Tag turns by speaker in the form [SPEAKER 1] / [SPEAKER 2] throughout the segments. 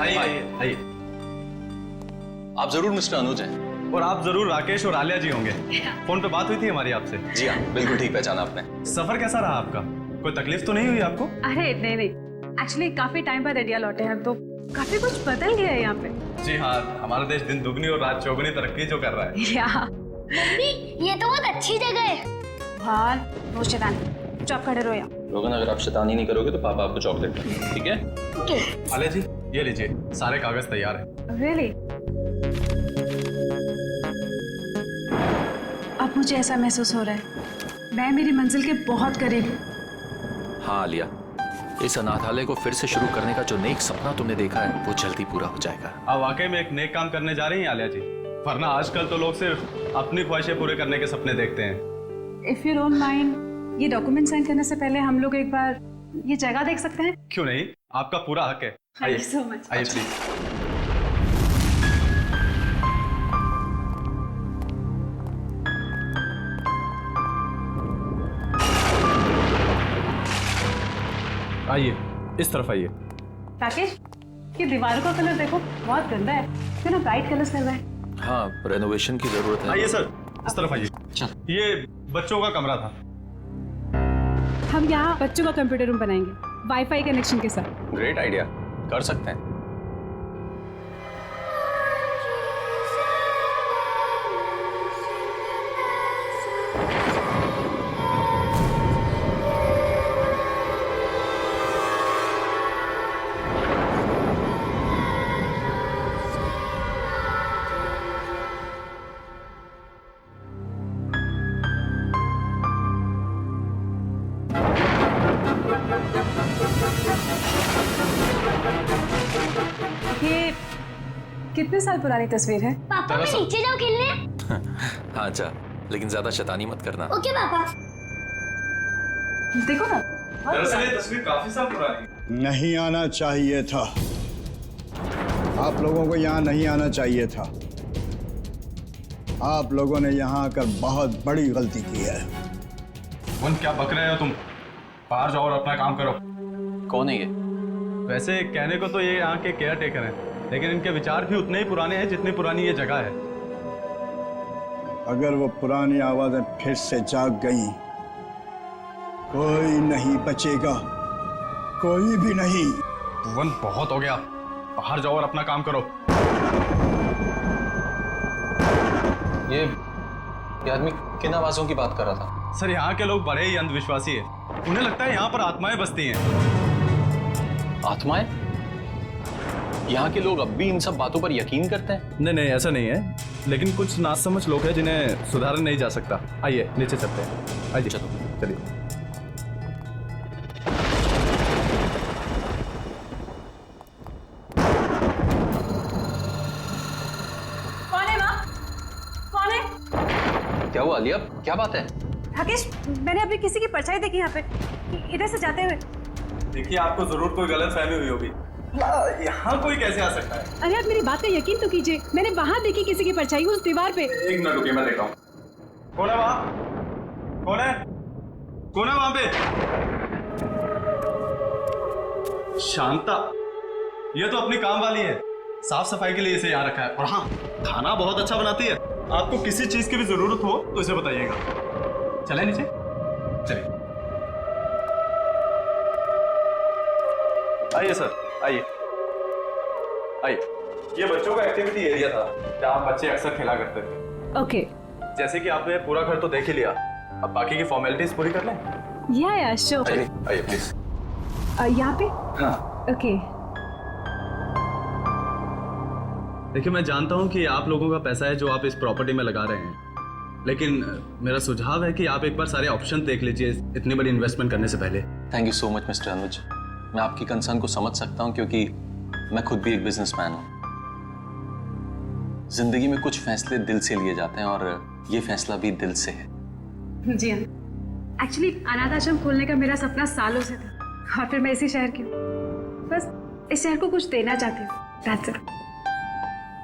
[SPEAKER 1] आइए आइए आइए।
[SPEAKER 2] आप जरूर मिस्टर अनुज हैं।
[SPEAKER 1] और आप जरूर राकेश और आलिया जी होंगे। फोन पे बात हुई थी हमारी आपसे।
[SPEAKER 2] जी हाँ, बिल्कुल ठीक पहचाना आपने।
[SPEAKER 1] सफर कैसा रहा आपका? कोई तकलीफ तो नहीं हुई आपको?
[SPEAKER 3] अरे नहीं नहीं, एक्चुअली काफी टाइम बाद इंडिया लौटे हैं तो काफी कुछ बदल गया है यहाँ पे।
[SPEAKER 1] जी हाँ, हमारा देश दिन दुगनी और रात चौगुनी तरक्की जो कर रहा है।
[SPEAKER 3] या
[SPEAKER 4] मम्मी ये तो बहुत अच्छी जगह है।
[SPEAKER 3] हाँ नो शैतानी, चुप खड़े रहो यहाँ।
[SPEAKER 2] रोगन, अगर आप शैतानी नहीं करोगे तो पापा आपको चॉकलेट देंगे, ठीक है?
[SPEAKER 4] ओके।
[SPEAKER 1] आलिया जी ये लीजिए, सारे कागज तैयार हैं।
[SPEAKER 3] रियली? अब मुझे ऐसा महसूस हो रहा है मैं मेरी मंजिल के बहुत करीब हूँ।
[SPEAKER 5] हाँ आलिया, इस अनाथालय को फिर से शुरू करने का जो नेक सपना तुमने देखा है वो जल्दी पूरा हो जाएगा।
[SPEAKER 1] आप वाकई में एक नेक काम करने जा रही हैं आलिया जी, वरना आजकल तो लोग सिर्फ अपनी ख्वाहिशें पूरे करने के सपने देखते हैं।
[SPEAKER 3] इफ यू डोंट माइंड, ये डॉक्यूमेंट साइन करने से पहले हम लोग एक बार ये जगह देख सकते हैं?
[SPEAKER 1] क्यों नहीं, आपका पूरा हक है।
[SPEAKER 3] Thank you so much.
[SPEAKER 1] आइए प्लीज। आइए इस तरफ आइए।
[SPEAKER 3] राकेश, ये दीवारों का कलर देखो, बहुत गंदा है, क्यों ना ब्राइट कलर्स करवाएं?
[SPEAKER 5] हाँ, रेनोवेशन की जरूरत है।
[SPEAKER 1] आइए सर, इस तरफ आइए। ये बच्चों का कमरा था।
[SPEAKER 3] हम यहाँ बच्चों का कंप्यूटर रूम बनाएंगे, वाईफाई कनेक्शन के साथ।
[SPEAKER 2] ग्रेट आइडिया, कर सकते हैं।
[SPEAKER 3] ये कितने साल पुरानी तस्वीर है?
[SPEAKER 4] पापा मैं नीचे जाऊँ खेलने?
[SPEAKER 5] हाँ जा, लेकिन ज्यादा शैतानी मत करना।
[SPEAKER 4] ओके पापा।
[SPEAKER 3] देखो ना,
[SPEAKER 1] दरअसल ये तस्वीर काफी साल पुरानी है।
[SPEAKER 6] नहीं आना चाहिए था, आप लोगों को यहाँ नहीं आना चाहिए था। आप लोगों ने यहाँ आकर बहुत बड़ी गलती की है।
[SPEAKER 1] वन क्या बक रहे हो तुम? बाहर जाओ और अपना काम करो।
[SPEAKER 2] कौन है ये?
[SPEAKER 1] वैसे कहने को तो ये यहाँ के केयर टेकर हैं, लेकिन इनके विचार भी उतने ही पुराने हैं जितनी पुरानी ये जगह है।
[SPEAKER 6] अगर वो पुरानी आवाजें फिर से जाग गई, कोई नहीं बचेगा, कोई भी नहीं।
[SPEAKER 1] वन बहुत हो गया, बाहर जाओ और अपना काम करो।
[SPEAKER 2] ये आदमी किन आवाजों की बात कर रहा था?
[SPEAKER 1] सर यहाँ के लोग बड़े ही अंधविश्वासी हैं, उन्हें लगता है यहाँ पर आत्माएं बसती हैं।
[SPEAKER 2] आत्माएं? यहाँ के लोग अब भी इन सब बातों पर यकीन करते हैं?
[SPEAKER 1] नहीं नहीं ऐसा नहीं है, लेकिन कुछ नासमझ लोग हैं जिन्हें सुधारा नहीं जा सकता। आइए नीचे चलते हैं। आइए
[SPEAKER 2] चलो।
[SPEAKER 1] चलिए।
[SPEAKER 3] कौन है वहाँ? कौन है?
[SPEAKER 2] क्या हुआ आलिया, क्या बात है?
[SPEAKER 3] राकेश, मैंने अभी किसी की परछाई देखी यहाँ पे, इधर से जाते हुए।
[SPEAKER 1] देखिए आपको जरूर कोई गलत फहमी हुई होगी, यहाँ कोई कैसे आ सकता है?
[SPEAKER 3] अरे आप मेरी बात पे यकीन तो कीजिए, मैंने वहाँ देखी किसी की परछाई उस दीवार पे।
[SPEAKER 1] एक मिनट रुकिए, मैं देखता हूँ। कौन है वहाँ? कौन है? कौन है वहाँ पे? शांता, ये तो अपनी काम वाली है, साफ सफाई के लिए इसे यहाँ रखा है। और हाँ, खाना बहुत अच्छा बनाती है। आपको किसी चीज की भी जरूरत हो तो इसे बताइएगा। चले नीचे, चलिए। आइए सर, आइए आइए। ये बच्चों का एक्टिविटी एरिया था जहाँ बच्चे अक्सर खेला करते थे।
[SPEAKER 3] ओके।
[SPEAKER 1] जैसे कि आपने पूरा घर तो देख ही लिया, अब बाकी की फॉर्मेलिटीज पूरी कर लें।
[SPEAKER 3] या श्योर।
[SPEAKER 1] आइए आइए प्लीज।
[SPEAKER 3] यहाँ पे?
[SPEAKER 1] हाँ
[SPEAKER 3] ओके।
[SPEAKER 1] देखिए मैं जानता हूँ कि आप लोगों का पैसा है जो आप इस प्रॉपर्टी में लगा रहे हैं, लेकिन मेरा सुझाव है कि आप एक बार सारे ऑप्शन देख लीजिए इतनी बड़ी इन्वेस्टमेंट करने से पहले।
[SPEAKER 2] Thank you so much mister Anuj, मैं आपकी कंसर्न को समझ सकता हूँ क्योंकि मैं खुद भी एक बिजनेसमैन हूँ। जिंदगी में कुछ फैसले दिल से लिए जाते हैं और ये फैसला भी दिल से है।
[SPEAKER 3] जी हाँ, एक्चुअली अनाथ आश्रम खोलने का मेरा सपना सालों से था और फिर मैं इसी शहर की हूँ, बस इस शहर को कुछ देना चाहती हूँ। That's it.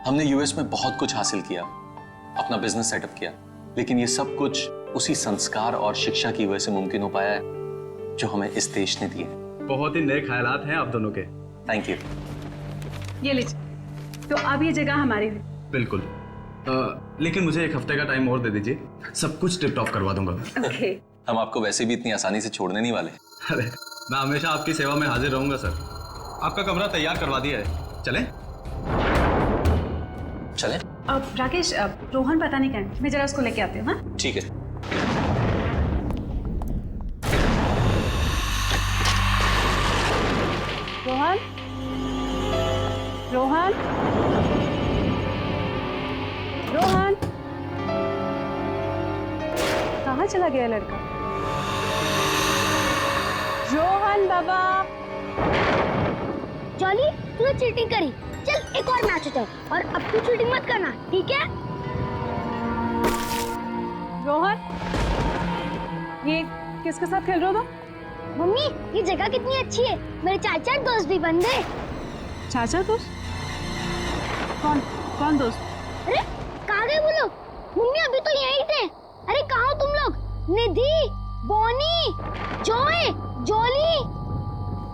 [SPEAKER 2] हमने यूएस में बहुत कुछ हासिल किया, अपना बिजनेस सेटअप किया, लेकिन ये सब कुछ उसी संस्कार और शिक्षा की वजह से मुमकिन हो पाया है जो हमें इस देश ने दिए।
[SPEAKER 1] बहुत ही नए ख्यालात हैं आप दोनों के।
[SPEAKER 2] Thank you.
[SPEAKER 3] ये लीजिए। तो अब ये जगह हमारी हुई।
[SPEAKER 1] बिल्कुल। लेकिन मुझे एक हफ्ते का टाइम और दे दीजिए, सब कुछ टिप टॉप करवा दूंगा।
[SPEAKER 3] ओके।
[SPEAKER 2] हम आपको वैसे भी इतनी आसानी से छोड़ने नहीं वाले।
[SPEAKER 1] अरे मैं हमेशा आपकी सेवा में हाजिर रहूंगा सर। आपका कमरा तैयार करवा दिया है, चलें?
[SPEAKER 2] चलें?
[SPEAKER 3] अब राकेश, रोहन पता नहीं कहाँ है, मैं जरा उसको लेके आती हूँ। हाँ
[SPEAKER 2] ठीक है।
[SPEAKER 3] रोहन, रोहन, रोहन, कहाँ चला गया लड़का? रोहन बाबा।
[SPEAKER 4] जॉली, तूने चीटिंग करी। चल एक और मैच होता है और अब तू चीटिंग मत करना, ठीक है?
[SPEAKER 3] रोहन, ये किसके साथ खेल रहे हो तुम?
[SPEAKER 4] मम्मी, ये जगह कितनी अच्छी है। मेरे चाचा दोस्त भी बन गए।
[SPEAKER 3] चाचा दोस्त? कौन कौन दोस्त?
[SPEAKER 4] अरे कहाँ गए वो लोग? मम्मी अभी तो यहीं थे। अरे कहाँ हो तुम लोग? निधि, बॉनी, जॉय, जॉली,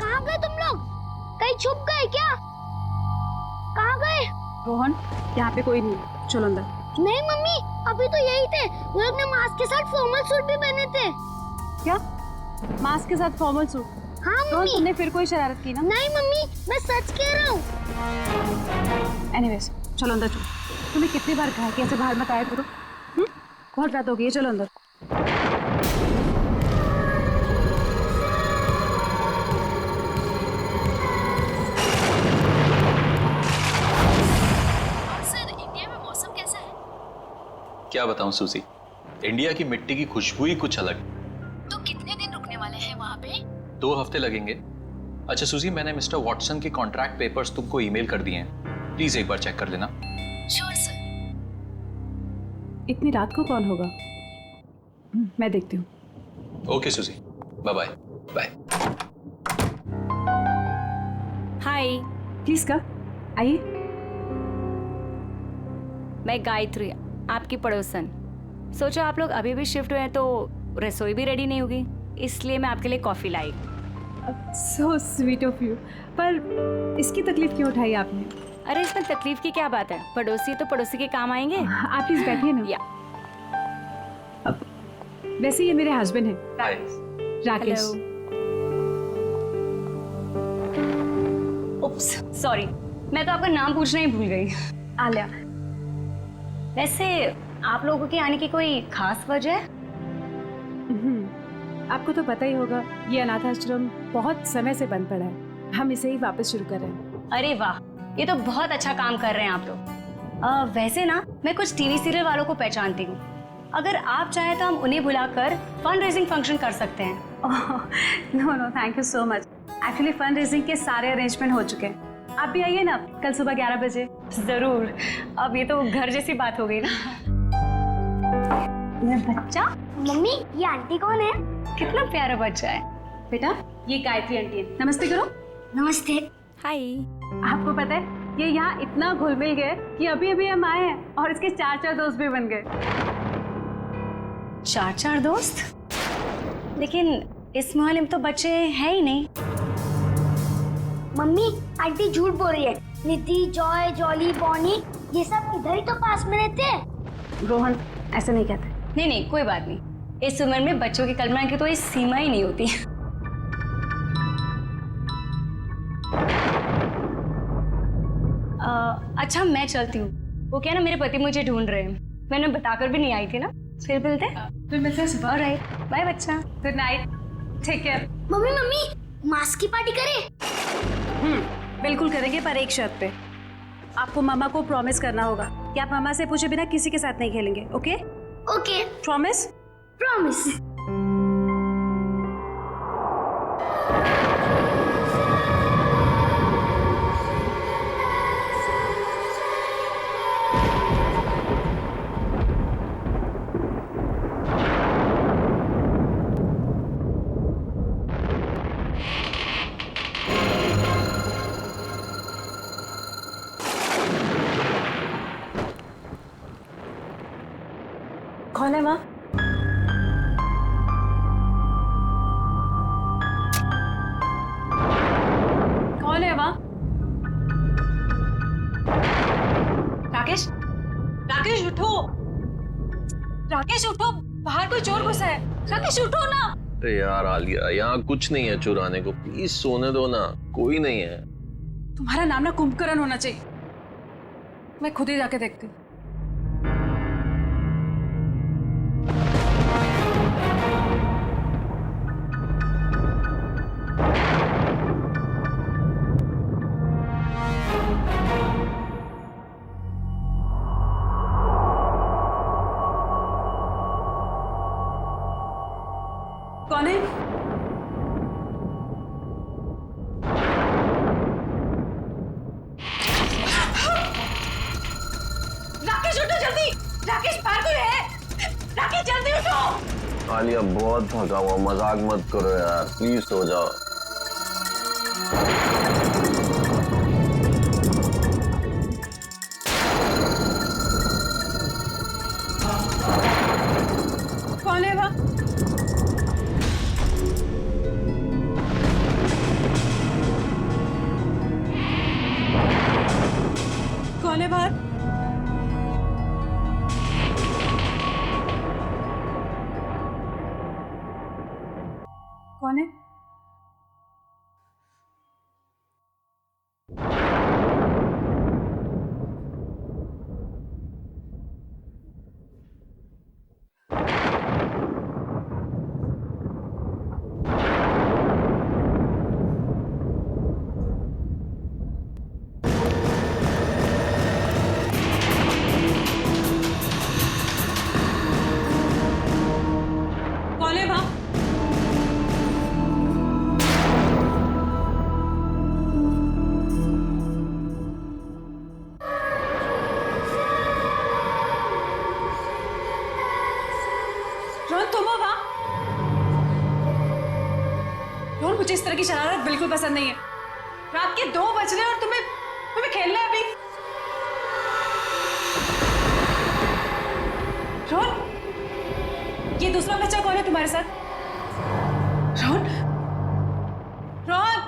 [SPEAKER 4] कहाँ गए तुम लोग? कहीं छुप गए क्या? कहाँ गए?
[SPEAKER 3] रोहन, यहाँ पे कोई नहीं है, चलो अंदर।
[SPEAKER 4] नहीं मम्मी, अभी तो यही थे। वो लोग ने मास्क के साथ फॉर्मल सूट भी पहने थे।
[SPEAKER 3] क्या? मास्क के साथ फॉर्मल सूट?
[SPEAKER 4] हाँ
[SPEAKER 3] रोहन,
[SPEAKER 4] मम्मी।
[SPEAKER 3] तुमने फिर कोई शरारत की ना?
[SPEAKER 4] नहीं मम्मी, मैं सच कह रहा हूँ।
[SPEAKER 3] एनीवेज, चलो अंदर चलो। तुम्हें कितनी बार कहा कि ऐसे बाहर मत आया करो? बहुत रात हो गई है, चलो अंदर।
[SPEAKER 2] क्या बताऊं सूजी, इंडिया की मिट्टी की खुशबू ही कुछ अलग।
[SPEAKER 7] तो कितने दिन रुकने वाले हैं वहाँ पे?
[SPEAKER 2] 2 हफ्ते लगेंगे। अच्छा सूजी, मैंने मिस्टर वॉटसन के कॉन्ट्रैक्ट पेपर्स तुमको ईमेल कर दिए हैं, प्लीज एक बार चेक कर लेना।
[SPEAKER 7] Sure sir.
[SPEAKER 3] इतनी रात को कौन होगा? मैं देखती हूँ।
[SPEAKER 2] Okay Suji, bye bye. Bye.
[SPEAKER 8] Hi,
[SPEAKER 3] please कब आइए।
[SPEAKER 8] मैं गायत्री, आपकी पड़ोसन। सोचो आप लोग अभी भी शिफ्ट हुए हैं तो रसोई भी रेडी नहीं होगी, इसलिए मैं आपके लिए coffee lie.
[SPEAKER 3] So sweet of you. पर इसकी तकलीफ क्यों उठाई आपने?
[SPEAKER 8] अरे इसमें तकलीफ की क्या बात है, पड़ोसी तो पड़ोसी के काम आएंगे।
[SPEAKER 3] आप प्लीज बैठिए ना।
[SPEAKER 8] या
[SPEAKER 3] वैसे ये मेरे हस्बैंड हैं,
[SPEAKER 2] हाय।
[SPEAKER 3] राकेश।
[SPEAKER 8] उप्स, सॉरी, मैं तो आपका नाम पूछना ही भूल गई।
[SPEAKER 3] आलिया।
[SPEAKER 8] वैसे आप लोगों के आने की कोई खास वजह है?
[SPEAKER 3] आपको तो पता ही होगा, ये अनाथ आश्रम बहुत समय से बंद पड़ा है। हम इसे ही वापस शुरू कर रहे हैं।
[SPEAKER 8] अरे वाह, ये तो बहुत अच्छा काम कर रहे हैं आप लोग। वैसे ना, मैं कुछ टीवी सीरियल वालों को पहचानती हूँ। अगर आप चाहें तो हम उन्हें बुलाकर फंड रेजिंग फंक्शन कर सकते हैं।
[SPEAKER 3] No thank you so much. Actually fund raising के सारे अरेंजमेंट हो चुके हैं। आप भी आइए ना कल सुबह 11 बजे।
[SPEAKER 8] जरूर। अब ये तो घर जैसी बात हो गई ना। मेरा बच्चा,
[SPEAKER 4] मम्मी, ये आंटी कौन है?
[SPEAKER 8] कितना प्यारा बच्चा है।
[SPEAKER 3] बेटा, ये गायत्री आंटी है। नमस्ते करो।
[SPEAKER 4] नमस्ते।
[SPEAKER 8] हाय।
[SPEAKER 3] आपको पता है, ये यहाँ इतना घुल मिल गए कि अभी अभी हम आए हैं और इसके 4 दोस्त भी बन गए।
[SPEAKER 8] 4 दोस्त? लेकिन इस मोहल्ले में तो बच्चे हैं ही नहीं।
[SPEAKER 4] मम्मी, आंटी झूठ बोल रही है। निधि, जॉय, जॉली, बॉनी, ये सब इधर ही तो पास में रहते हैं।
[SPEAKER 3] रोहन, ऐसे नहीं कहते।
[SPEAKER 8] नहीं नहीं, कोई बात नहीं। इस उम्र में बच्चों की कल्पना की तो कोई सीमा ही नहीं होती। अच्छा मैं चलती हूँ। वो क्या ना, मेरे पति मुझे ढूंढ रहे हैं। मैंने बताकर भी नहीं आई थी ना। फिर मिलते हैं।
[SPEAKER 3] फिर मिलते हैं सुबह।
[SPEAKER 8] ऑलराइट, बाय बच्चा।
[SPEAKER 3] Good night, take care.
[SPEAKER 4] Mummy mummy, mask की पार्टी करें?
[SPEAKER 3] बिल्कुल करेंगे, पर एक शर्त पे। आपको मामा को प्रॉमिस करना होगा कि आप मामा से पूछे बिना किसी के साथ नहीं खेलेंगे। ओके?
[SPEAKER 4] Okay,
[SPEAKER 3] promise?
[SPEAKER 4] प्रॉमिस।
[SPEAKER 3] कौन है माँ? राकेश उठो, बाहर कोई चोर घुसा है। राकेश उठो ना।
[SPEAKER 9] अरे यार आलिया, यहाँ कुछ नहीं है चुराने को, प्लीज सोने दो ना, कोई नहीं है।
[SPEAKER 3] तुम्हारा नाम ना कुंभकर्ण होना चाहिए। मैं खुद ही जाके देखती हूँ। कौन है? राकेश उठो जल्दी। राकेश बाहर कोई है? राकेश जल्दी उठो।
[SPEAKER 9] आलिया बहुत थका हुआ, मजाक मत करो यार, प्लीज सो जाओ।
[SPEAKER 3] कौन है वहाँ? कौन है बाहर? कौन है? कौन है वहाँ? रोहन तुम हो वहाँ? रोहन मुझे इस तरह की शरारत बिल्कुल पसंद नहीं है। रात के 2 बज रहे हैं और तुम्हें खेलना है अभी। रोहन, ये दूसरा बच्चा कौन है तुम्हारे साथ? रोहन, रोहन,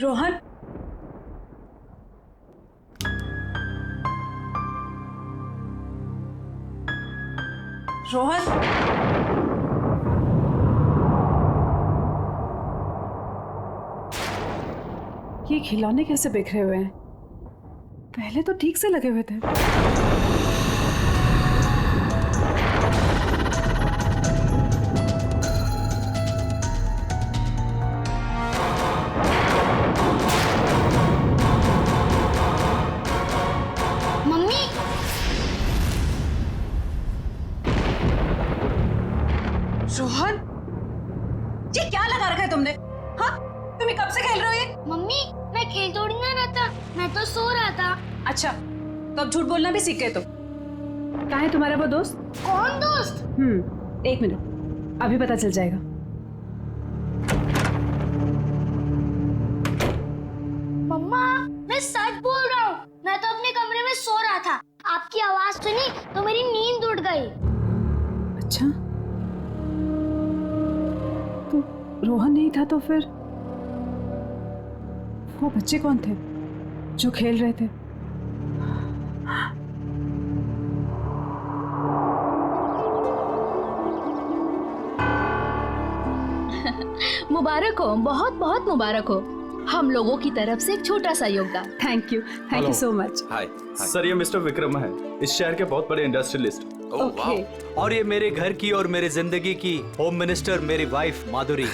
[SPEAKER 3] रोहन, रोहन, ये खिलौने कैसे बिखरे हुए हैं? पहले तो ठीक से लगे हुए थे।
[SPEAKER 4] मम्मी
[SPEAKER 3] रोहन, ये क्या लगा रखा है तुमने? हाँ, तुम्हें कब से खेल रहे हो ये?
[SPEAKER 4] मम्मी मैं खेल थोड़ी ना रहा था, मैं तो सो रहा था।
[SPEAKER 3] अच्छा, तो अब झूठ बोलना भी सीख गए तुम। कहाँ है तुम्हारा वो दोस्त?
[SPEAKER 4] कौन दोस्त?
[SPEAKER 3] 1 मिनट, अभी पता चल जाएगा।
[SPEAKER 4] मम्मा मैं सच बोल रहा हूँ, मैं तो अपने कमरे में सो रहा था, आपकी आवाज सुनी तो मेरी नींद उड़ गई।
[SPEAKER 3] अच्छा, तो रोहन नहीं था तो फिर वो बच्चे कौन थे जो खेल रहे थे?
[SPEAKER 7] मुबारक हो, बहुत बहुत मुबारक हो। हम लोगों की तरफ से एक छोटा सा योगदान।
[SPEAKER 3] Thank you so much.
[SPEAKER 5] Hi.
[SPEAKER 1] Sir ये मिस्टर विक्रम है, इस शहर के बहुत बड़े इंडस्ट्रियलिस्ट।
[SPEAKER 5] ओह वाह।
[SPEAKER 10] और ये मेरे घर की और मेरे जिंदगी की होम मिनिस्टर मेरी वाइफ माधुरी।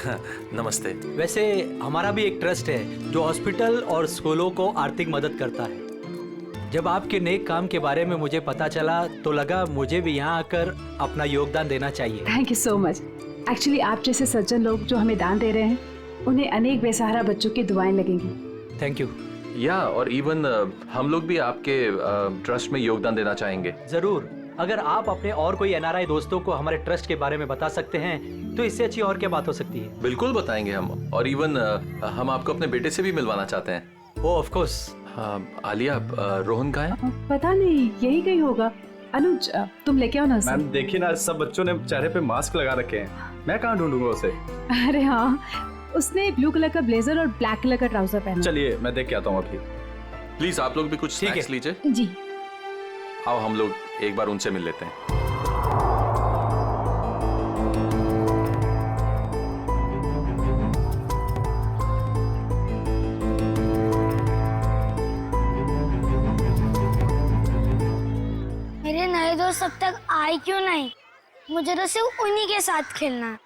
[SPEAKER 5] नमस्ते।
[SPEAKER 10] वैसे हमारा भी एक ट्रस्ट है जो हॉस्पिटल और स्कूलों को आर्थिक मदद करता है। जब आपके नेक काम के बारे में मुझे पता चला तो लगा मुझे भी यहाँ आकर अपना योगदान देना चाहिए।
[SPEAKER 3] Thank you so much. Actually आप जैसे सज्जन लोग जो हमें दान दे रहे हैं, उन्हें अनेक बेसहारा बच्चों की दुआएं लगेंगी।
[SPEAKER 10] Thank you.
[SPEAKER 2] या और इवन हम लोग भी आपके ट्रस्ट में योगदान देना चाहेंगे।
[SPEAKER 10] जरूर, अगर आप अपने और कोई एनआरआई दोस्तों को हमारे ट्रस्ट के बारे में बता सकते हैं तो इससे अच्छी और क्या बात हो सकती है।
[SPEAKER 2] बिल्कुल बताएंगे हम, और इवन हम आपको अपने बेटे से भी मिलवाना चाहते हैं।
[SPEAKER 10] ओह ऑफ कोर्स।
[SPEAKER 2] आलिया, रोहन कहाँ है?
[SPEAKER 3] पता नहीं, यही कहीं होगा। अनुज तुम लेके आओ ना उसे।
[SPEAKER 1] मैम देखिए ना, सब बच्चों ने चेहरे पे मास्क लगा रखे हैं, मैं कहाँ ढूंढूंगा उसे?
[SPEAKER 3] अरे हाँ, उसने ब्लू कलर का ब्लेजर और ब्लैक कलर का ट्राउजर पहना।
[SPEAKER 1] चलिए मैं देख के आता हूँ अभी।
[SPEAKER 5] प्लीज आप लोग भी कुछ स्नैक्स लीजिए।
[SPEAKER 3] जी।
[SPEAKER 5] आओ हम लोग एक बार उनसे मिल लेते हैं।
[SPEAKER 4] मेरे नए दोस्त अब तक आए क्यों नहीं? मुझे तो सिर्फ उन्हीं के साथ खेलना है।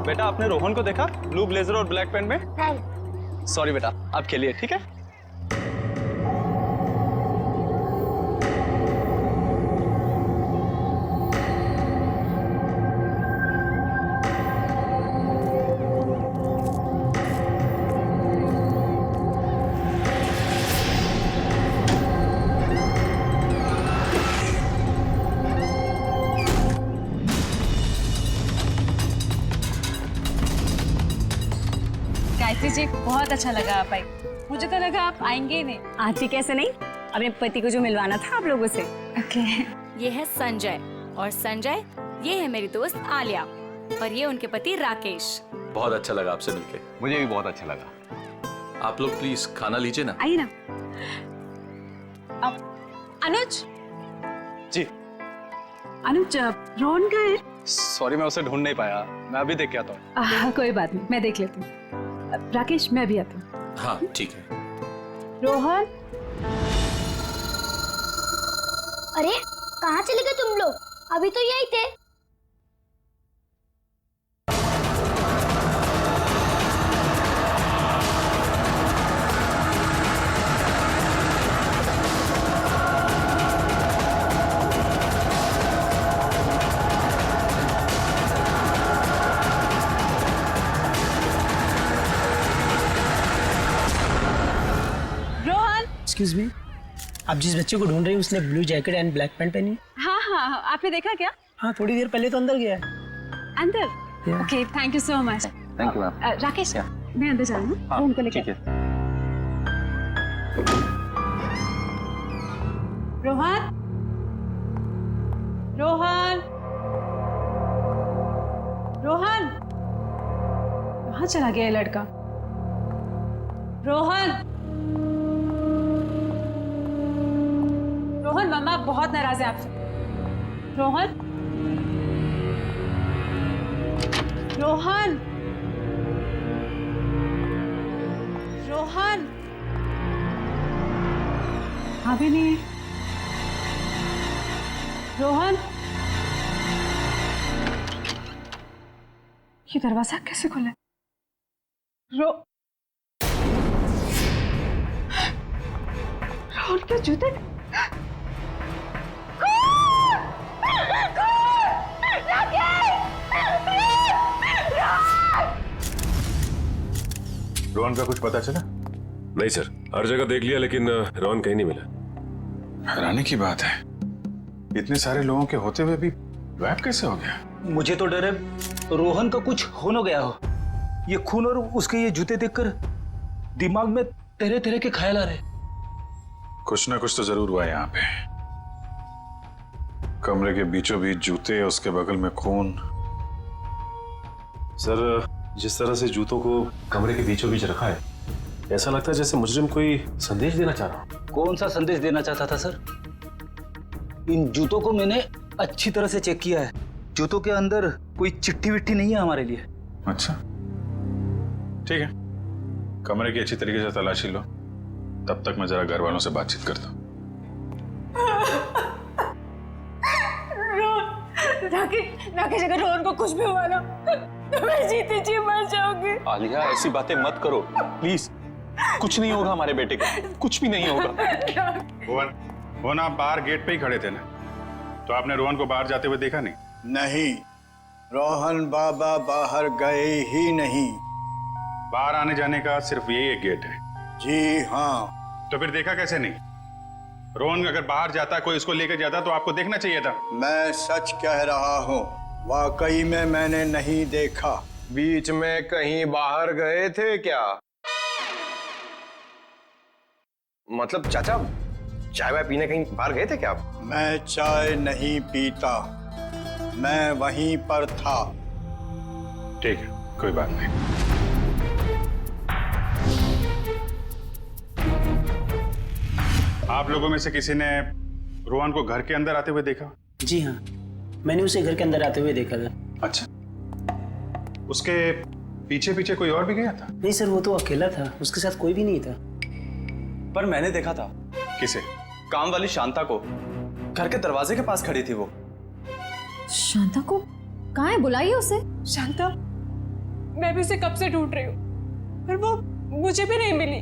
[SPEAKER 1] बेटा आपने रोहन को देखा ब्लू ब्लेजर और ब्लैक पैंट में?
[SPEAKER 4] नहीं।
[SPEAKER 1] सॉरी बेटा, आप खेलिए ठीक है।
[SPEAKER 3] गायत्री जी बहुत अच्छा लगा आप आई। मुझे तो लगा आप आएंगे ही नहीं।
[SPEAKER 8] आती कैसे नहीं, अपने पति को जो मिलवाना था आप लोगों से।
[SPEAKER 3] ओके।
[SPEAKER 11] ये है संजय, और संजय ये है मेरी दोस्त आलिया, और ये उनके पति राकेश।
[SPEAKER 5] बहुत अच्छा लगा आपसे मिलके।
[SPEAKER 2] मुझे भी बहुत अच्छा लगा।
[SPEAKER 5] आप लोग प्लीज खाना लीजिए ना।
[SPEAKER 3] आइए ना। अब अनुज
[SPEAKER 1] जी।
[SPEAKER 3] अनुज रोहन का है?
[SPEAKER 1] सॉरी मैं उसे ढूंढ नहीं पाया, मैं अभी देख के आता हूँ।
[SPEAKER 3] कोई बात नहीं, मैं देख लेती हूँ। राकेश मैं भी आती हूँ।
[SPEAKER 5] हाँ ठीक है।
[SPEAKER 3] रोहन।
[SPEAKER 4] अरे कहाँ चले गए तुम लोग? अभी तो यही थे।
[SPEAKER 12] एक्सक्यूज मी, आप जिस बच्चे को ढूंढ रही हैं उसने blue jacket and black pant पहनी है?
[SPEAKER 3] हाँ हाँ हाँ, आपने देखा क्या?
[SPEAKER 12] हाँ, थोड़ी देर पहले तो अंदर गया है।
[SPEAKER 3] अंदर? Okay, thank you so much.
[SPEAKER 2] Thank you ma'am.
[SPEAKER 3] Rakesh मैं अंदर जा रहा हूँ।
[SPEAKER 2] हाँ,
[SPEAKER 3] उनको लेकर।
[SPEAKER 2] ठीक है।
[SPEAKER 3] रोहन। रोहन। रोहन कहाँ चला गया ये लड़का? रोहन। रोहन मम्मा बहुत नाराज है आपसे। रोहन। रोहन। रोहन अभी नहीं। रोहन ये दरवाजा कैसे खुला? रोहन के जूते।
[SPEAKER 13] रोहन का कुछ पता चला?
[SPEAKER 14] नहीं सर, हर जगह देख लिया लेकिन रोहन कहीं नहीं मिला।
[SPEAKER 13] हैरानी की बात है, इतने सारे लोगों के होते हुए भी गायब कैसे हो गया?
[SPEAKER 12] मुझे तो डर है रोहन का कुछ हो न गया हो। ये खून और उसके ये जूते देखकर दिमाग में तरह तरह के ख्याल आ रहे।
[SPEAKER 13] कुछ ना कुछ तो जरूर हुआ यहाँ पे। कमरे के बीचों बीच जूते, उसके बगल में खून।
[SPEAKER 14] सर जिस तरह से जूतों को कमरे के बीचों बीच रखा है, ऐसा लगता है जैसे मुजरिम कोई संदेश देना चाह रहा।
[SPEAKER 12] कौन सा संदेश देना चाहता था सर? इन जूतों को मैंने अच्छी तरह से चेक किया है। जूतों के अंदर कोई चिट्ठी विट्ठी नहीं है हमारे लिए।
[SPEAKER 13] अच्छा ठीक है, कमरे की अच्छी तरीके से तलाशी लो, तब तक मैं जरा घर वालों से बातचीत करता हूँ।
[SPEAKER 3] राकेश अगर रोहन को कुछ भी हुआ ना तो मैं जीती जी मर जाऊंगी।
[SPEAKER 2] आलिया ऐसी बातें मत करो प्लीज। कुछ नहीं होगा हमारे बेटे को, कुछ भी नहीं होगा।
[SPEAKER 13] रोहन आप बाहर गेट पे ही खड़े थे ना, तो आपने रोहन को बाहर जाते हुए देखा नहीं?
[SPEAKER 6] नहीं, रोहन बाबा बाहर गए ही नहीं।
[SPEAKER 13] बाहर आने जाने का सिर्फ यही एक गेट है?
[SPEAKER 6] जी हाँ।
[SPEAKER 13] तो फिर देखा कैसे नहीं? रोहन अगर बाहर जाता, कोई इसको लेकर जाता तो आपको देखना चाहिए था।
[SPEAKER 6] मैं सच कह रहा हूँ, वाकई में मैंने नहीं देखा।
[SPEAKER 14] बीच में कहीं बाहर गए थे क्या? मतलब चाचा, चाय वाय पीने कहीं बाहर गए थे क्या आप?
[SPEAKER 6] मैं चाय नहीं पीता, मैं वहीं पर था।
[SPEAKER 13] ठीक है, कोई बात नहीं। आप लोगों में से किसी ने रोहन को घर के अंदर आते हुए देखा?
[SPEAKER 15] जी हाँ, मैंने उसे घर के अंदर आते हुए देखा था।
[SPEAKER 13] अच्छा, उसके पीछे पीछे कोई और भी गया था?
[SPEAKER 15] नहीं सर, वो तो अकेला था, उसके साथ कोई भी नहीं था।
[SPEAKER 1] पर मैंने देखा था।
[SPEAKER 13] किसे?
[SPEAKER 1] काम वाली शांता को। घर के दरवाजे के पास खड़ी थी वो।
[SPEAKER 7] शांता को कहाँ है? बुलाइए उसे।
[SPEAKER 16] शांता, मैं भी उसे कब से ढूंढ रही हूँ, पर वो मुझे भी नहीं मिली।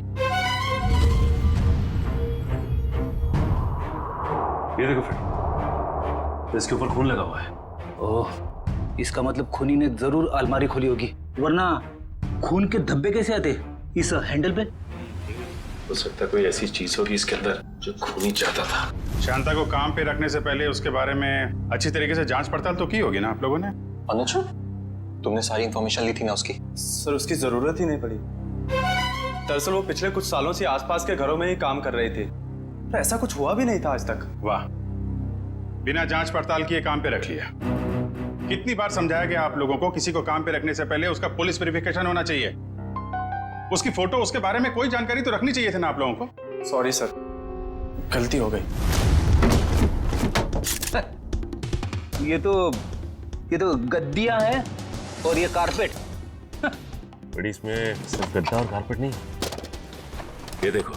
[SPEAKER 14] ये देखो फ्रेंड, इसके ऊपर खून लगा हुआ है।
[SPEAKER 12] ओह, इसका मतलब खूनी ने जरूर अलमारी खोली होगी, वरना खून के धब्बे कैसे आते इस हैंडल पे?
[SPEAKER 14] हो सकता है कोई ऐसी चीज होगी इसके अंदर जो खूनी चाहता था।
[SPEAKER 13] शांता को काम पे रखने से पहले उसके बारे में अच्छी तरीके से जांच पड़ताल तो की होगी ना आप लोगों ने?
[SPEAKER 2] अनुज, तुमने सारी इंफॉर्मेशन ली थी ना उसकी?
[SPEAKER 1] सर, उसकी जरूरत ही नहीं पड़ी। दरअसल वो पिछले कुछ सालों से आसपास के घरों में ही काम कर रही थी, पर ऐसा कुछ हुआ भी नहीं था आज तक।
[SPEAKER 13] वाह, बिना जांच पड़ताल किए काम पे रख लिया। कितनी बार समझाया गया आप लोगों को, किसी को काम पे रखने से पहले उसका पुलिस वेरिफिकेशन होना चाहिए। उसकी फोटो, उसके बारे में कोई जानकारी तो रखनी चाहिए थी ना आप लोगों को।
[SPEAKER 1] सॉरी सर, गलती हो गई।
[SPEAKER 12] ये तो गद्दियां हैं और ये कारपेट।
[SPEAKER 14] बड़ी, इसमें सिर्फ गद्दा और कारपेट नहीं, ये देखो।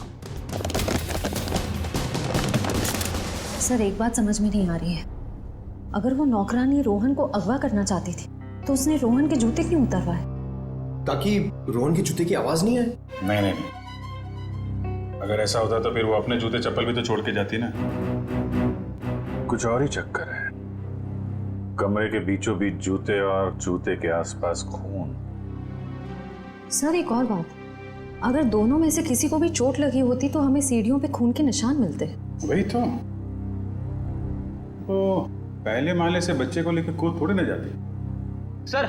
[SPEAKER 7] सर, एक बात समझ में नहीं आ रही है। अगर वो नौकरानी रोहन को अगवा करना चाहती थी तो उसने रोहन के जूते क्यों उतरवाए?
[SPEAKER 14] ताकि रोहन की जूते की आवाज नहीं आए।
[SPEAKER 13] नहीं, अगर ऐसा होता तो फिर वो अपने जूते चप्पल भी तो छोड़ के जाती ना। कुछ और ही चक्कर है। कमरे के बीचों बीच जूते और जूते के आसपास खून।
[SPEAKER 7] सर, एक और बात, अगर दोनों में से किसी को भी चोट लगी होती तो हमें सीढ़ियों पे खून के निशान मिलते।
[SPEAKER 13] वही तो पहले माले से बच्चे को लेकर कूद थोड़ी ना जाती।
[SPEAKER 12] सर,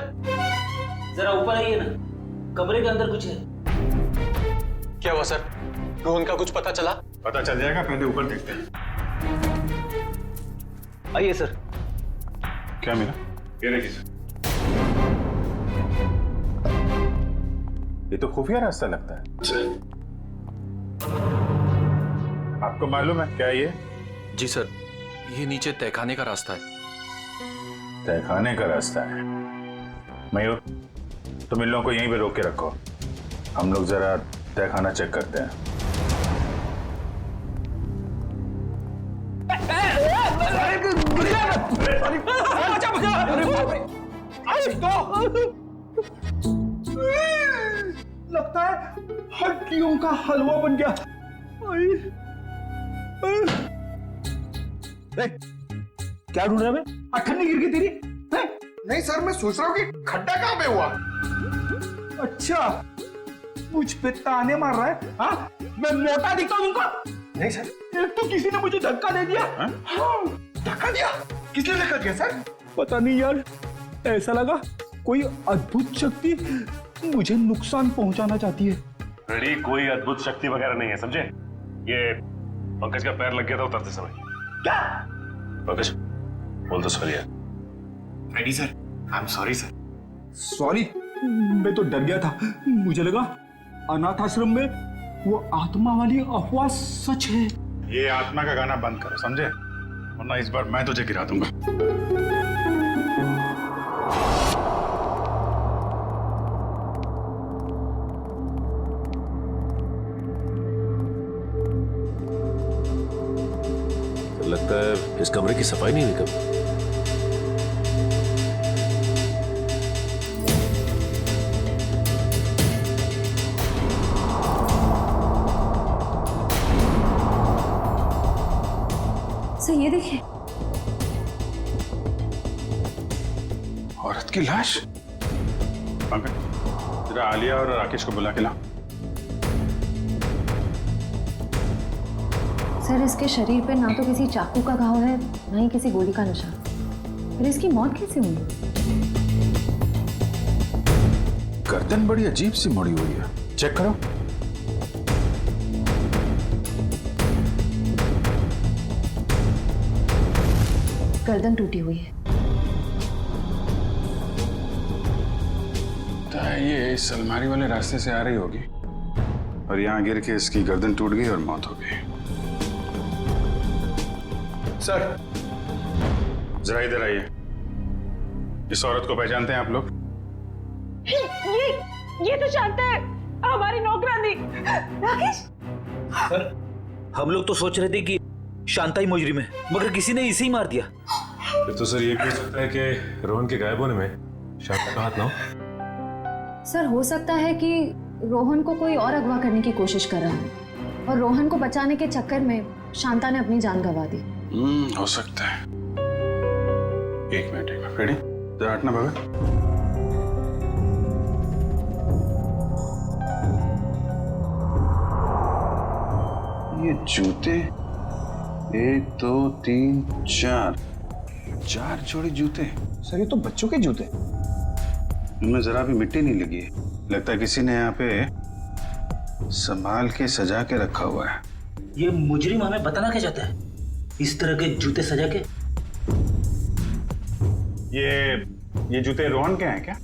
[SPEAKER 12] जरा ऊपर आइए ना, कमरे के अंदर कुछ है।
[SPEAKER 2] क्या हुआ सर? रोहन का कुछ पता चला?
[SPEAKER 13] पता चल जाएगा, पहले ऊपर देखते हैं।
[SPEAKER 12] आइए सर।
[SPEAKER 13] क्या मिला? ये देखिए सर, ये तो खुफिया रास्ता लगता है। आपको मालूम है क्या ये?
[SPEAKER 5] जी सर, ये नीचे तहखाने का रास्ता है।
[SPEAKER 13] तहखाने का रास्ता है? मयूर, तुम इन लोगों को यहीं पे रोक के रखो, हम लोग जरा तहखाना चेक करते हैं।
[SPEAKER 6] लगता है हड्डियों का हलवा बन गया। क्या ढूंढ रहा है? अठन्नी गिर गई तेरी?
[SPEAKER 14] नहीं सर, मैं सोच रहा हूँ कि खड्डा कहाँ पे हुआ।
[SPEAKER 6] अच्छा, मुझ पे ताने मार रहा है? हाँ, मैं मोटा दिखता हूँ उनका?
[SPEAKER 14] नहीं सर।
[SPEAKER 6] एक तो किसी ने मुझे धक्का दे दिया।
[SPEAKER 14] हाँ, धक्का दिया? किसने धक्का दिया सर?
[SPEAKER 6] पता नहीं यार, ऐसा लगा कोई अद्भुत शक्ति मुझे नुकसान पहुंचाना चाहती है।
[SPEAKER 14] रेडी, कोई अद्भुत शक्ति वगैरह नहीं है, समझे? ये पंकज का पैर लग गया था उतरते समय।
[SPEAKER 6] क्या?
[SPEAKER 14] पंकज, बोल दो सॉरी यार।
[SPEAKER 1] Ready sir, I am sorry sir.
[SPEAKER 6] Sorry? मैं तो डर गया था, मुझे लगा अनाथ आश्रम में वो आत्मा वाली अफवाह सच है।
[SPEAKER 13] ये आत्मा का गाना बंद करो, समझे? वरना इस बार मैं तुझे गिरा दूंगा।
[SPEAKER 14] लगता है इस कमरे की सफाई नहीं हुई कभी।
[SPEAKER 7] सर, ये देखिए,
[SPEAKER 13] औरत की लाश। पंकज, जरा आलिया और राकेश को बुला के ला।
[SPEAKER 7] सर इसके शरीर पे ना तो किसी चाकू का घाव है ना ही किसी गोली का निशान। फिर इसकी मौत कैसे हुई?
[SPEAKER 13] गर्दन बड़ी अजीब सी मुड़ी हुई है, चेक करो।
[SPEAKER 7] गर्दन टूटी हुई है।
[SPEAKER 13] तो ये इस अलमारी वाले रास्ते से आ रही होगी और यहाँ गिर के इसकी गर्दन टूट गई और मौत हो गई। सर जरा इधर आइए। इस औरत को पहचानते हैं आप लोग?
[SPEAKER 16] ये तो शांता है, हमारी नौकरानी। राकेश
[SPEAKER 12] सर हम लोग तो सोच रहे थे कि शांता ही मुजरिम है, मगर किसी ने इसे ही मार दिया।
[SPEAKER 14] फिर तो सर ये भी हो सकता है कि रोहन के गायब होने में शांता का हाथ ना हो।
[SPEAKER 7] सर हो सकता है कि रोहन को कोई और अगवा करने की कोशिश कर रहा है और रोहन को बचाने के चक्कर में शांता ने अपनी जान गंवा दी।
[SPEAKER 13] हो सकता है। एक मिनट रेडी, जरा हटना भगत। ये जूते 1 2 3 4 जोड़ी जूते।
[SPEAKER 6] सर ये तो बच्चों के जूते।
[SPEAKER 13] इनमें जरा भी मिट्टी नहीं लगी है। लगता है किसी ने यहाँ पे संभाल के सजा के रखा हुआ है।
[SPEAKER 12] ये मुजरिम हमें बताना क्या चाहता है? इस तरह के जूते सजा के?
[SPEAKER 13] ये जूते रोहन के हैं क्या?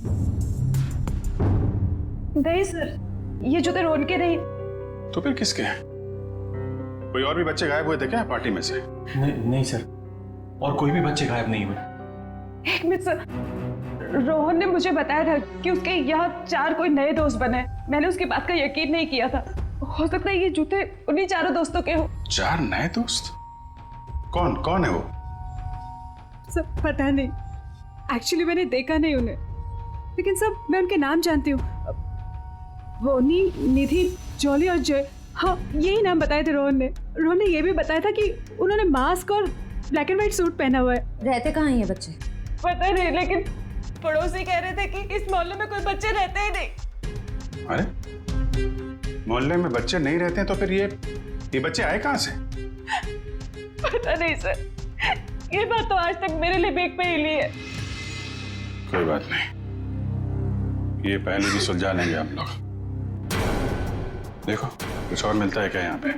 [SPEAKER 16] नहीं सर, ये जूते रोहन के नहीं।
[SPEAKER 13] तो फिर किसके हैं? कोई और भी बच्चे गायब हुए थे क्या पार्टी में से?
[SPEAKER 14] नहीं सर, और कोई भी बच्चे गायब नहीं हुए।
[SPEAKER 16] एक मिनट सर, रोहन ने मुझे बताया था कि उसके यहाँ 4 कोई नए दोस्त बने। मैंने उसकी बात का यकीन नहीं किया था। हो सकता है ये जूते उन्हीं 4 दोस्तों के हो।
[SPEAKER 13] 4 नए दोस्त? कौन है वो?
[SPEAKER 16] सब पता नहीं, एक्चुअली मैंने देखा नहीं उन्हें, लेकिन सब मैं उनके नाम जानती हूँ। बोनी, निधि, जॉली और जय। हाँ, यही नाम बताए थे रोहन ने। रोहन ने ये भी बताया था कि उन्होंने मास्क और ब्लैक एंड व्हाइट सूट पहना हुआ है।
[SPEAKER 7] रहते कहाँ हैं ये बच्चे?
[SPEAKER 16] पता नहीं, लेकिन पड़ोसी कह रहे थे कि इस मोहल्ले में कोई बच्चे रहते ही नहीं।
[SPEAKER 13] अरे मोहल्ले में बच्चे नहीं रहते हैं तो फिर ये बच्चे आए कहाँ से?
[SPEAKER 16] पता नहीं सर, ये बात तो आज तक मेरे लिए बेक पहेली है।
[SPEAKER 13] कोई बात नहीं, ये पहले भी सुलझा लेंगे हम लोग। देखो कुछ और मिलता है क्या यहाँ पे?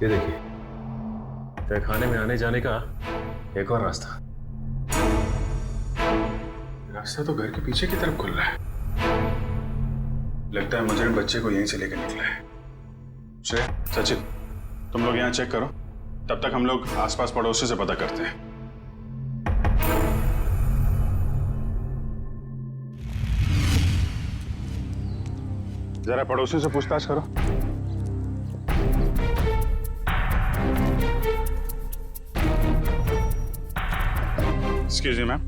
[SPEAKER 14] ये देखिए, तहखाने में आने जाने का एक और रास्ता
[SPEAKER 13] तो घर के पीछे की तरफ खुल रहा है। लगता है मुजरिम बच्चे को यहीं से लेकर निकला है। श्रेय, सचिन, तुम लोग यहाँ चेक करो, तब तक हम लोग आसपास पड़ोसी से पता करते हैं। जरा पड़ोसी से पूछताछ करो। एक्सक्यूज मी मैम,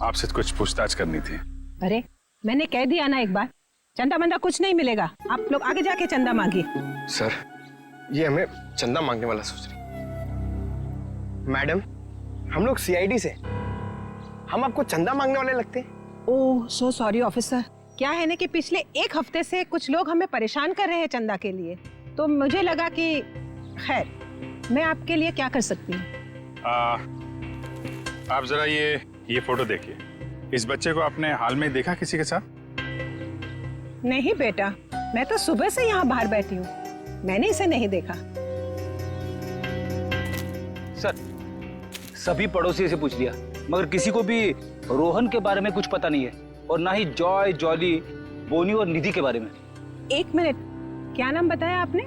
[SPEAKER 13] आपसे कुछ पूछताछ करनी थी।
[SPEAKER 17] अरे मैंने कह दिया ना एक बार, चंदा मंदा कुछ नहीं मिलेगा। आप लोग आगे जाके चंदा मांगिए।
[SPEAKER 18] सर ये हमें चंदा मांगने वाला सोच रही। मैडम हम लोग सीआईडी से, हम आपको चंदा मांगने वाले लगते हैं।
[SPEAKER 17] ओह सो सॉरी ऑफिसर। क्या है ना कि पिछले 1 हफ्ते से कुछ लोग हमें परेशान कर रहे हैं चंदा के लिए, तो मुझे लगा कि खैर मैं आपके लिए क्या कर सकती हूँ।
[SPEAKER 13] आप जरा ये फोटो देखिए। इस बच्चे को आपने हाल में देखा किसी के साथ?
[SPEAKER 17] नहीं बेटा, मैं तो सुबह से यहाँ बाहर बैठी हूँ, मैंने इसे नहीं देखा।
[SPEAKER 12] सर सभी पड़ोसी से पूछ लिया, मगर किसी को भी रोहन के बारे में कुछ पता नहीं है, और ना ही जॉय, जॉली, बोनी और निधि के बारे में।
[SPEAKER 17] 1 मिनट, क्या नाम बताया आपने?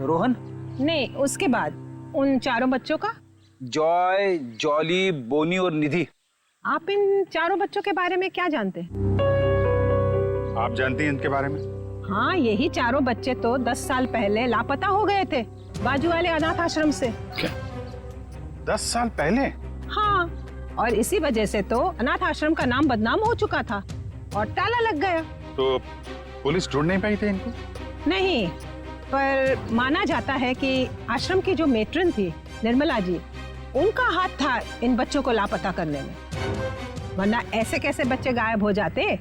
[SPEAKER 12] रोहन
[SPEAKER 17] नहीं, उसके बाद उन 4 बच्चों का?
[SPEAKER 12] जॉय, जॉली, बोनी और निधि।
[SPEAKER 17] आप इन 4 बच्चों के बारे में क्या जानते हैं?
[SPEAKER 13] आप जानती हैं इनके बारे में?
[SPEAKER 17] हाँ, यही 4 बच्चे तो 10 साल पहले लापता हो गए थे बाजू वाले अनाथ आश्रम से।
[SPEAKER 13] क्या 10 साल पहले?
[SPEAKER 17] हाँ, और इसी वजह से तो अनाथ आश्रम का नाम बदनाम हो चुका था और ताला लग गया।
[SPEAKER 13] तो पुलिस ढूंढ नहीं पाई थी इनको?
[SPEAKER 17] नहीं, पर माना जाता है कि आश्रम की जो मेट्रन थी निर्मला जी, उनका हाथ था इन बच्चों को लापता करने में, वरना ऐसे कैसे बच्चे गायब हो जाते।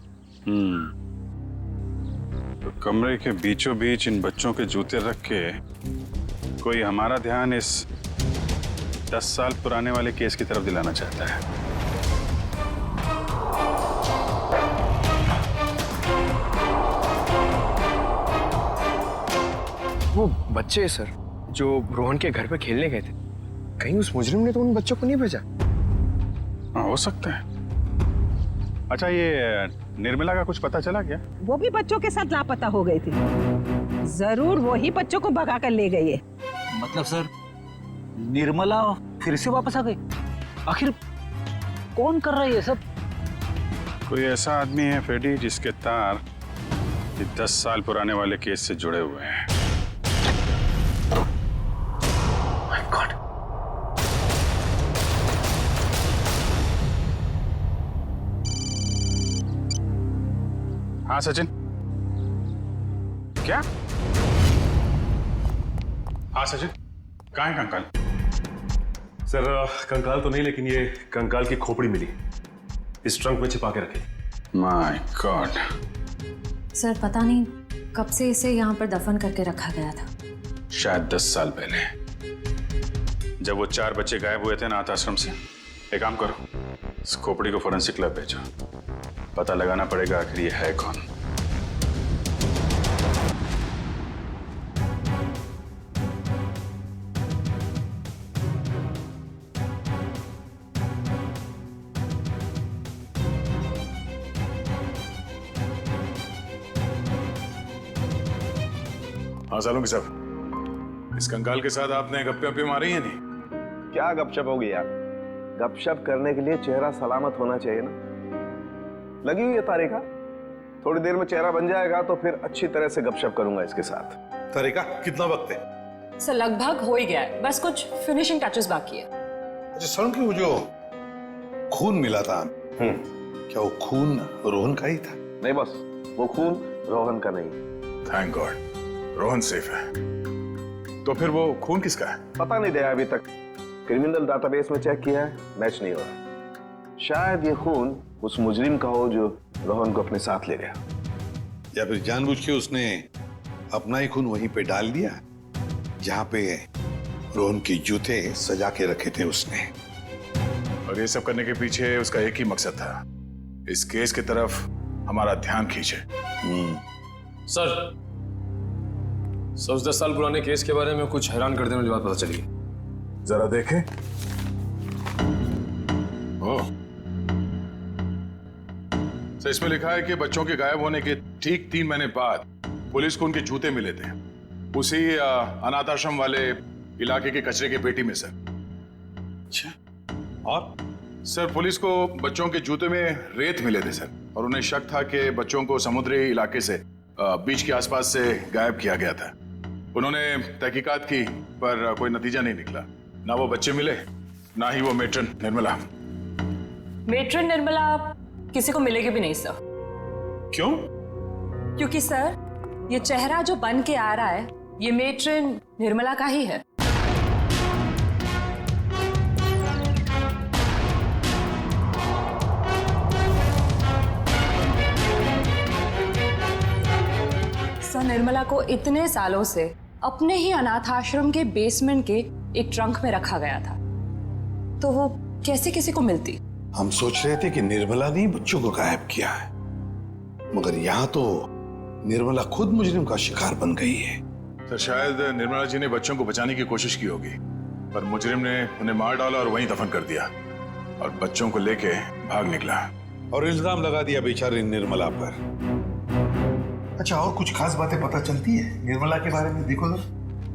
[SPEAKER 13] तो कमरे के बीचों बीच इन बच्चों के जूते रख के कोई हमारा ध्यान इस 10 साल पुराने वाले केस की तरफ दिलाना चाहता है।
[SPEAKER 18] वो बच्चे सर जो रोहन के घर पे खेलने गए थे, कहीं उस मुजरिम ने तो उन बच्चों को नहीं भेजा?
[SPEAKER 13] हाँ, हो सकता है। अच्छा, ये निर्मला का कुछ पता चला क्या?
[SPEAKER 17] वो भी बच्चों के साथ लापता हो गई थी। जरूर वो ही बच्चों को भगा कर ले गई है।
[SPEAKER 12] मतलब सर, निर्मला फिर से वापस आ गई? आखिर कौन कर रहा है ये सब?
[SPEAKER 13] कोई ऐसा आदमी है फ्रेडी जिसके तार 10 साल पुराने वाले केस से जुड़े हुए हैं।
[SPEAKER 18] My God.
[SPEAKER 13] हाँ सचिन, क्या? हाँ सचिन, कहाँ है कंकाल?
[SPEAKER 14] सर कंकाल तो नहीं, लेकिन ये कंकाल की खोपड़ी मिली, इस ट्रंक में छिपा के रखी।
[SPEAKER 13] My God.
[SPEAKER 7] सर पता नहीं कब से इसे यहाँ पर दफन करके रखा गया था।
[SPEAKER 13] शायद 10 साल पहले, जब वो 4 बच्चे गायब हुए थे अनाथ आश्रम से। एक काम करो, इस खोपड़ी को फोरेंसिक लैब भेजो, पता लगाना पड़ेगा आखिर ये है कौन। हाँ सालों की साहब, इस कंकाल के साथ आपने गप्पे मारी है नहीं?
[SPEAKER 19] क्या गपशप होगी यार? गपशप करने के लिए चेहरा सलामत होना चाहिए ना। लगी हुई है तारिका, थोड़ी देर में चेहरा बन जाएगा तो फिर अच्छी तरह से गपशप करूंगा इसके साथ।
[SPEAKER 14] तारिका, कितना वक्त है?
[SPEAKER 20] सर लगभग हो ही गया है, बस कुछ फिनिशिंग टचेस बाकी है।
[SPEAKER 21] अच्छा सुन, कि वो जो खून मिला था, क्या वो खून रोहन का ही था?
[SPEAKER 19] नहीं बस, वो खून रोहन का नहीं।
[SPEAKER 13] थैंक गॉड, रोहन सेफ है। तो फिर वो खून किसका है?
[SPEAKER 19] पता नहीं दया, अभी तक क्रिमिनल डाटाबेस में चेक किया है, मैच नहीं हो रहा। शायद ये खून उस मुजरिम का हो जो रोहन को अपने साथ ले गया,
[SPEAKER 21] या फिर जानबूझ के उसने अपना ही खून वहीं पे डाल दिया जहां पे रोहन के जूते सजा के रखे थे उसने।
[SPEAKER 13] और ये सब करने के पीछे उसका एक ही मकसद था, इस केस की तरफ हमारा ध्यान खींचे।
[SPEAKER 22] सर, 10 साल पुराने केस के बारे में कुछ हैरान कर देने वाली बात पता चली।
[SPEAKER 13] जरा देखें। ओह, तो इसमें लिखा है कि बच्चों के गायब होने के ठीक 3 महीने बाद पुलिस को उनके जूते मिले थे, उसी अनाथ आश्रम वाले इलाके के कचरे के पेटी में सर।
[SPEAKER 21] अच्छा,
[SPEAKER 13] और सर पुलिस को बच्चों के जूते में रेत मिले थे सर, और उन्हें शक था कि बच्चों को समुद्री इलाके से बीच के आसपास से गायब किया गया था। उन्होंने तहकीकात की पर कोई नतीजा नहीं निकला, ना वो बच्चे मिले ना ही वो मेट्रन निर्मला।
[SPEAKER 20] मेट्रन निर्मला किसी को मिलेगी भी नहीं सर।
[SPEAKER 13] क्यों?
[SPEAKER 20] क्योंकि सर ये चेहरा जो बन के आ रहा है ये मेट्रन निर्मला का ही है। सर निर्मला को इतने सालों से अपने ही अनाथ आश्रम के बेसमेंट के एक ट्रंक में रखा गया था, तो वो कैसे किसी को मिलती?
[SPEAKER 21] हम सोच रहे थे कि निर्मला ने बच्चों को गायब किया है, मगर यहाँ तो निर्मला खुद मुजरिम का शिकार बन गई है।
[SPEAKER 13] तो शायद निर्मला जी ने बच्चों को बचाने की कोशिश की होगी, पर मुजरिम ने उन्हें मार डाला और वहीं दफन कर दिया और बच्चों को लेके भाग निकला
[SPEAKER 21] और इल्जाम लगा दिया बेचारी निर्मला पर। अच्छा, और कुछ खास बातें पता चलती है निर्मला के बारे में? देखो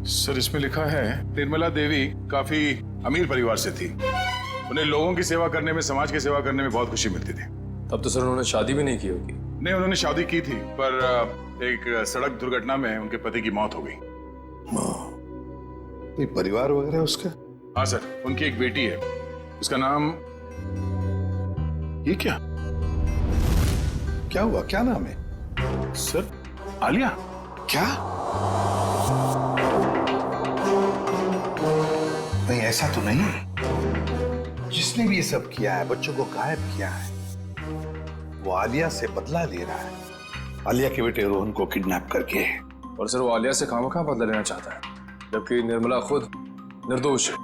[SPEAKER 13] सर, इसमें लिखा है निर्मला देवी काफी अमीर परिवार से थी, उन्हें लोगों की सेवा करने में, समाज की सेवा करने में बहुत खुशी मिलती थी।
[SPEAKER 22] तब तो सर उन्होंने शादी भी नहीं की होगी।
[SPEAKER 13] नहीं, उन्होंने शादी की थी, पर एक सड़क दुर्घटना में उनके पति की मौत हो गई।
[SPEAKER 21] कोई परिवार वगैरह उसका?
[SPEAKER 13] हाँ सर, उनकी एक बेटी है, उसका नाम, ये क्या
[SPEAKER 21] हुआ, क्या नाम है
[SPEAKER 13] सर? आलिया?
[SPEAKER 21] क्या? नहीं, ऐसा तो नहीं। जिसने भी ये सब किया है, बच्चों को गायब किया है, वो आलिया से बदला ले रहा है। आलिया के बेटे रोहन को किडनैप करके।
[SPEAKER 22] और सर वो आलिया से खामखा बदला लेना चाहता है, जबकि निर्मला खुद निर्दोष है।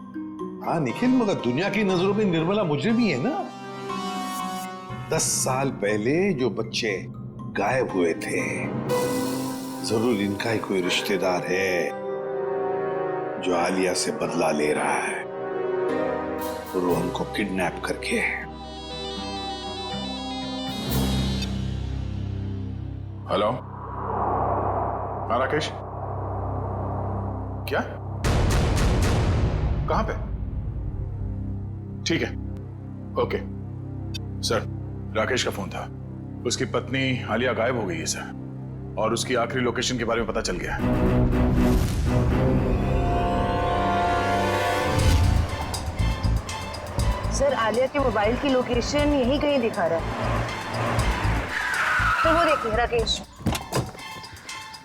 [SPEAKER 21] हाँ निखिल, मगर दुनिया की नजरों में निर्मला मुजरिम ही है ना। 10 साल पहले जो बच्चे गायब हुए थे, जरूर इनका ही कोई रिश्तेदार है जो आलिया से बदला ले रहा है रोहन को किडनैप करके।
[SPEAKER 13] हेलो, हाँ राकेश, क्या? कहां पे? ठीक है, ओके सर। राकेश का फोन था, उसकी पत्नी आलिया गायब हो गई है सर, और उसकी आखिरी लोकेशन के बारे में पता चल गया है।
[SPEAKER 9] सर आलिया के मोबाइल की लोकेशन यहीं कहीं दिखा रहा है, तो वो देखिए राकेश।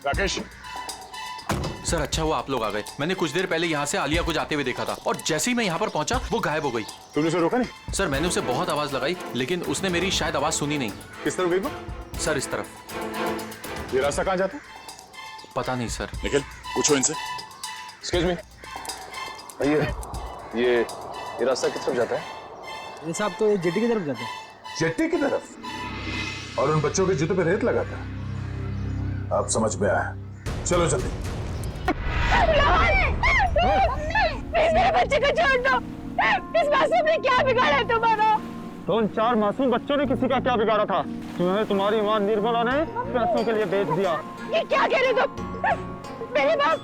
[SPEAKER 13] राकेश
[SPEAKER 5] सर अच्छा हुआ आप लोग आ गए। मैंने कुछ देर पहले यहाँ से आलिया को जाते हुए देखा था, और जैसे ही मैं यहाँ पर पहुंचा वो गायब हो गई।
[SPEAKER 13] तुमने उसे रोका नहीं?
[SPEAKER 5] सर मैंने उसे बहुत आवाज लगाई, लेकिन उसने मेरी शायद आवाज सुनी नहीं।
[SPEAKER 13] किस तरफ गई वो?
[SPEAKER 5] सर इस तरफ।
[SPEAKER 13] ये रास्ता कहाँ जाता है?
[SPEAKER 5] पता नहीं सर।
[SPEAKER 13] निखिल पूछो इनसे।
[SPEAKER 22] एक्सक्यूज मी भैया, ये रास्ता किस तरफ जाता है?
[SPEAKER 15] ये साहब तो जेटी की तरफ जाते हैं।
[SPEAKER 13] जेटी की तरफ? और उन बच्चों के जूतों पे रेत लगा था। अब समझ में आया, चलो जल्दी।
[SPEAKER 9] मेरे बच्चे को छोड़ दो। इस मासूम ने क्या बिगाड़ा तुम्हारा?
[SPEAKER 10] तो उन 4 मासूम बच्चों ने किसी का क्या बिगाड़ा था? तुम्हें तुम्हारी मां निर्मला ने पैसों के लिए बेच दिया।
[SPEAKER 9] ये क्या कह रहे तुम? मेरी मां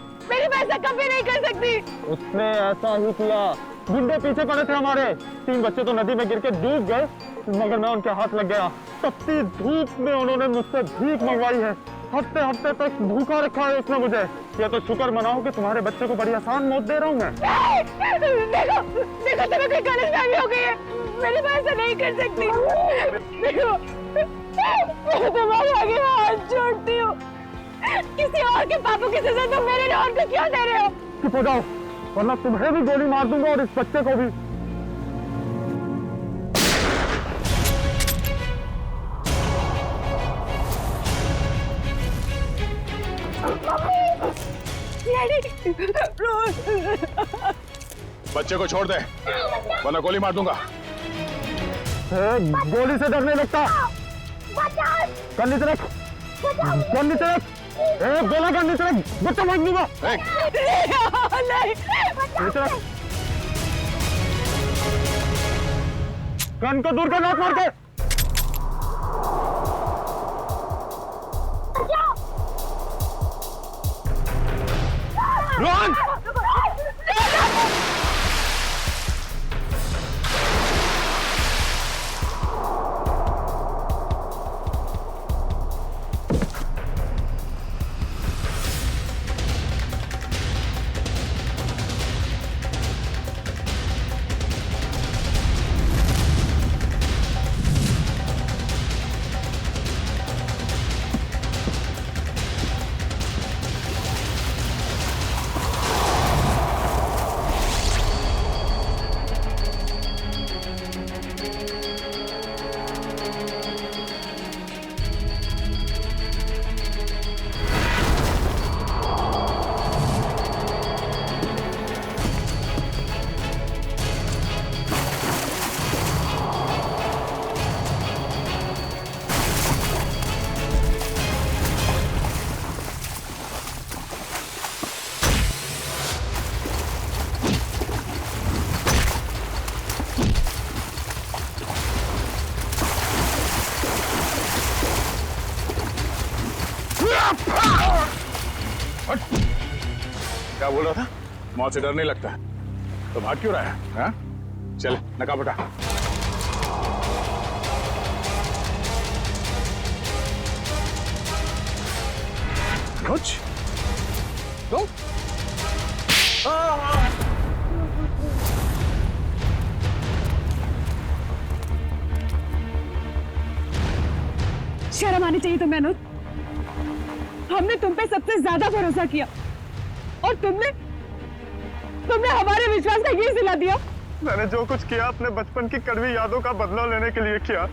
[SPEAKER 9] ऐसा कभी नहीं कर सकती।
[SPEAKER 10] उसने ऐसा ही किया। गुंडे पीछे पड़े थे हमारे। 3 बच्चे तो नदी में गिर के डूब गए, मगर मैं उनके हाथ लग गया। तपती धूप में उन्होंने मुझसे भीख मंगवाई है। हफ्ते हफ्ते तक भूखा रखा है उसने मुझे। ये तो शुक्र मनाओ कि तुम्हारे बच्चे को बड़ी आसान मौत दे रहा हूँ मैं।
[SPEAKER 9] देखो तुम्हें कोई गलतफहमी हो गई है। मेरी मां ऐसा नहीं कर सकती। देखो मैं तुम्हारे आगे हाथ जोड़ती हूँ। किसी और के पापों की सजा तुम मेरे रोहन को क्यों दे रहे हो?
[SPEAKER 10] चुप हो जाओ, वरना तुम्हें भी गोली मार दूंगा और इस बच्चे को भी।
[SPEAKER 13] बच्चे को छोड़ दे, वरना गोली मार दूंगा।
[SPEAKER 10] गोली से डर नहीं लगता। कर नीचे रख, कर नीचे रख। गोला कर नीचे रख, बच्चा मार दूंगा। नीचे रख, गन को दूर कर, नाक मार के। रोहन!
[SPEAKER 13] क्या बोल रहा था? मौत से डर नहीं लगता तो भाग क्यों रहा है? हाँ? चल नकाब उठा। कुछ तो
[SPEAKER 16] शर्म आनी चाहिए तुम्हें अनुज।
[SPEAKER 9] हमने तुम पे सबसे ज्यादा भरोसा किया और तुमने हमारे विश्वास का ये सिला दिया।
[SPEAKER 10] मैंने जो कुछ किया अपने बचपन की कड़वी यादों का बदला लेने के लिए किया।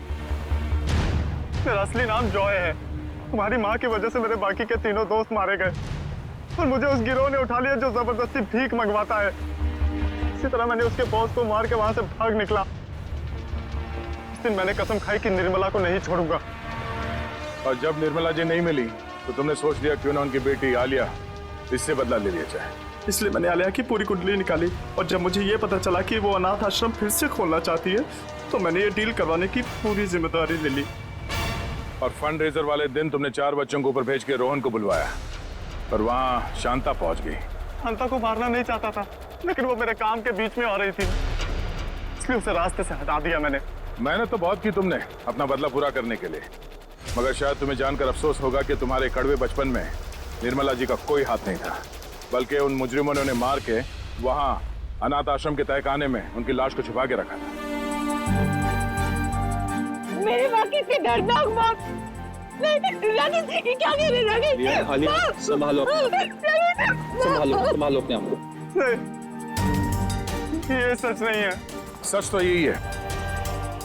[SPEAKER 10] मेरा असली नाम जॉय है। तुम्हारी माँ की वजह से मेरे बाकी के तीनों दोस्त मारे गए और मुझे उस गिरोह ने उठा लिया जो जबरदस्ती भीख मंगवाता है। इसी तरह मैंने उसके बॉस को मार के वहां से भाग निकला। उस दिन मैंने कसम खाई कि निर्मला को नहीं छोड़ूंगा।
[SPEAKER 13] और जब निर्मला जी नहीं मिली तो तुमने सोच लिया क्यों ना उनकी बेटी आलिया इससे बदला ले लिया जाए।
[SPEAKER 1] इसलिए मैंने आलिया की पूरी कुंडली निकाली और जब मुझे ये पता चला कि वो अनाथ आश्रम फिर से खोलना चाहती है तो मैंने ये डील करवाने की पूरी जिम्मेदारी ले ली।
[SPEAKER 13] और फंड रेजर वाले दिन तुमने 4 बच्चों को ऊपर भेज के रोहन को बुलवाया और वहां शांता पहुंच गई।
[SPEAKER 10] शांता को मारना नहीं चाहता था लेकिन वो मेरे काम के बीच में आ रही थी, इसलिए उसे रास्ते से हटा दिया मैंने।
[SPEAKER 13] मेहनत तो बहुत की तुमने अपना बदला पूरा करने के लिए, मगर शायद तुम्हें जानकर अफसोस होगा कि तुम्हारे कड़वे बचपन में निर्मला जी का कोई हाथ नहीं था, बल्कि उन मुजरिमों ने उन्हें मार के वहां अनाथ आश्रम के तहखाने में उनकी लाश को छुपा के रखा था।
[SPEAKER 9] मेरी माँ की इतनी दर्दनाक मौत। राकेश, ये क्या कह रहे राकेश?
[SPEAKER 2] संभालो अपने आप को।
[SPEAKER 10] ये सच नहीं है।
[SPEAKER 13] सच तो यही है,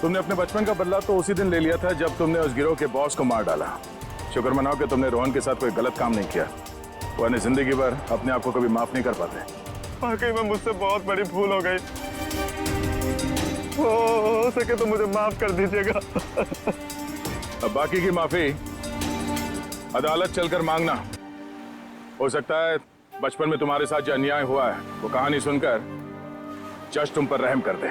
[SPEAKER 13] तुमने अपने बचपन का बदला तो उसी दिन ले लिया था जब तुमने उस गिरोह के बॉस को मार डाला। शुक्र मनाओ कि तुमने रोहन के साथ कोई गलत काम नहीं किया, वरना जिंदगी भर अपने आप को कभी माफ नहीं कर पाते।
[SPEAKER 10] वाकई में मुझसे बहुत बड़ी भूल हो गई। हो सके तो मुझे माफ कर दीजिएगा।
[SPEAKER 13] अब बाकी की माफी अदालत चलकर मांगना। हो सकता है बचपन में तुम्हारे साथ जो अन्याय हुआ है वो कहानी सुनकर जज तुम पर रहम कर दे।